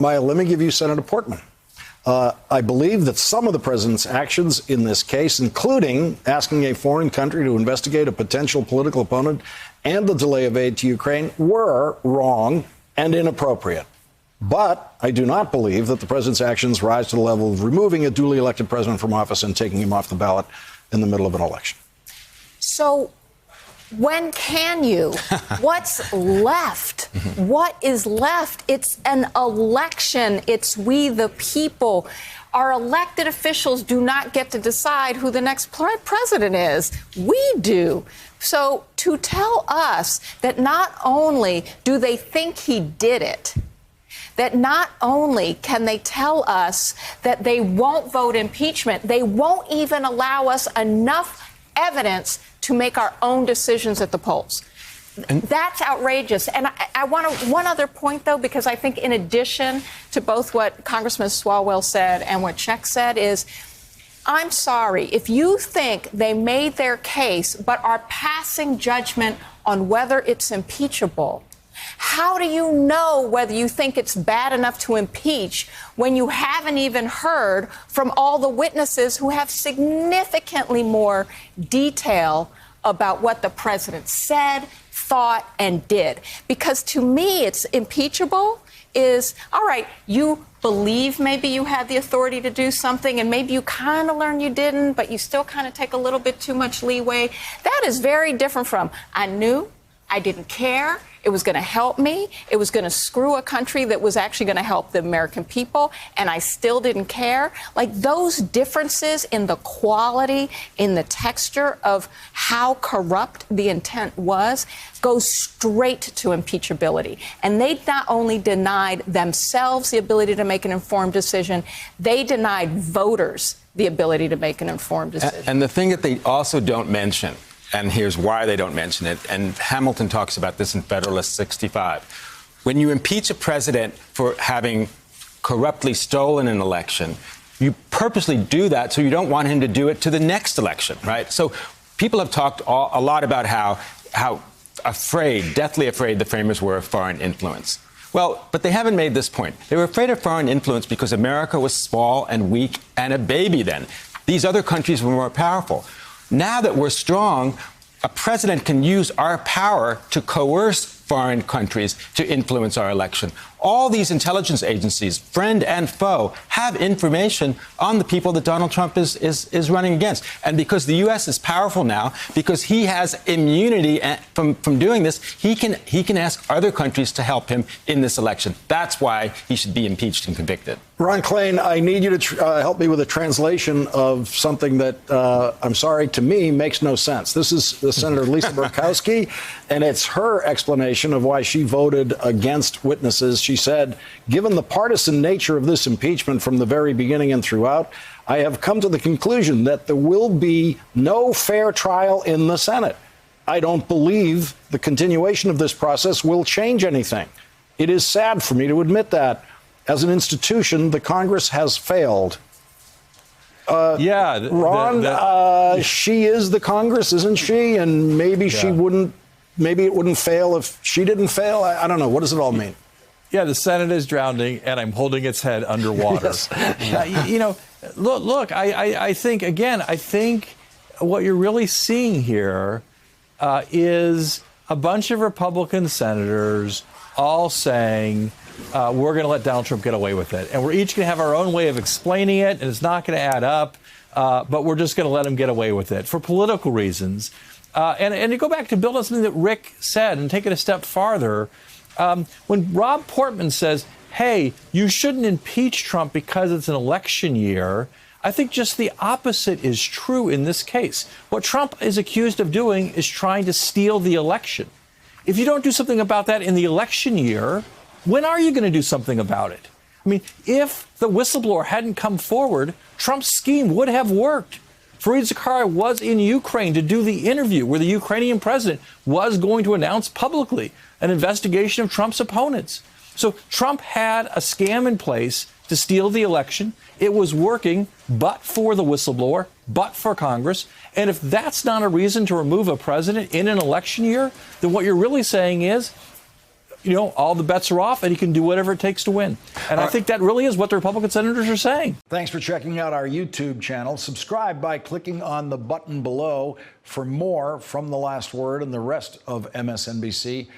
Maya, let me give you Senator Portman. I believe that some of the president's actions in this case, including asking a foreign country to investigate a potential political opponent and the delay of aid to Ukraine, were wrong and inappropriate. But I do not believe that the president's actions rise to the level of removing a duly elected president from office and taking him off the ballot in the middle of an election. So when can you? What's left? What is left? It's an election. It's we the people. Our elected officials do not get to decide who the next president is. We do. So to tell us that not only do they think he did it, that not only can they tell us that they won't vote impeachment, they won't even allow us enough evidence to make our own decisions at the polls. That's outrageous. And I want one other point, though, because I think in addition to both what Congressman Swalwell said and what Czech said is, I'm sorry, if you think they made their case but are passing judgment on whether it's impeachable, how do you know whether you think it's bad enough to impeach when you haven't even heard from all the witnesses who have significantly more detail about what the president said, thought, and did? Because to me, it's impeachable is, all right, you believe maybe you had the authority to do something and maybe you kind of learn you didn't, but you still kind of take a little bit too much leeway. That is very different from, I knew, I didn't care. It was going to help me. It was going to screw a country that was actually going to help the American people, and I still didn't care. Like, those differences in the quality, in the texture of how corrupt the intent was, goes straight to impeachability. And they not only denied themselves the ability to make an informed decision, they denied voters the ability to make an informed decision. And the thing that they also don't mention, and here's why they don't mention it, and Hamilton talks about this in Federalist 65. When you impeach a president for having corruptly stolen an election, you purposely do that so you don't want him to do it to the next election, right? So people have talked a lot about how afraid, deathly afraid the framers were of foreign influence. Well, but they haven't made this point. They were afraid of foreign influence because America was small and weak and a baby then. These other countries were more powerful. Now that we're strong, a president can use our power to coerce foreign countries to influence our election. All these intelligence agencies, friend and foe, have information on the people that Donald Trump is running against. And because the U.S. is powerful now, because he has immunity from doing this, he can ask other countries to help him in this election. That's why he should be impeached and convicted. Ron Klain, I need you to help me with a translation of something that, I'm sorry, to me, makes no sense. This is Senator Lisa Murkowski, and it's her explanation of why she voted against witnesses. She said, given the partisan nature of this impeachment from the very beginning and throughout, I have come to the conclusion that there will be no fair trial in the Senate. I don't believe the continuation of this process will change anything. It is sad for me to admit that. As an institution, the Congress has failed. Ron, she is the Congress, isn't she? And maybe she wouldn't, maybe it wouldn't fail if she didn't fail. I don't know. What does it all mean? Yeah, the Senate is drowning, and I'm holding its head underwater. Look, I think, again, I think what you're really seeing here is a bunch of Republican senators all saying, we're going to let Donald Trump get away with it. And we're each going to have our own way of explaining it, and it's not going to add up, but we're just going to let him get away with it for political reasons. And to go back to build on something that Rick said and take it a step farther, when Rob Portman says, hey, you shouldn't impeach Trump because it's an election year, I think just the opposite is true in this case. What Trump is accused of doing is trying to steal the election. If you don't do something about that in the election year, when are you going to do something about it? I mean, if the whistleblower hadn't come forward, Trump's scheme would have worked. Fareed Zakaria was in Ukraine to do the interview where the Ukrainian president was going to announce publicly an investigation of Trump's opponents. So Trump had a scam in place to steal the election. It was working, but for the whistleblower, but for Congress. And if that's not a reason to remove a president in an election year, then what you're really saying is all the bets are off and he can do whatever it takes to win. And I think that really is what the Republican senators are saying. Thanks for checking out our YouTube channel. Subscribe by clicking on the button below for more from The Last Word and the rest of MSNBC.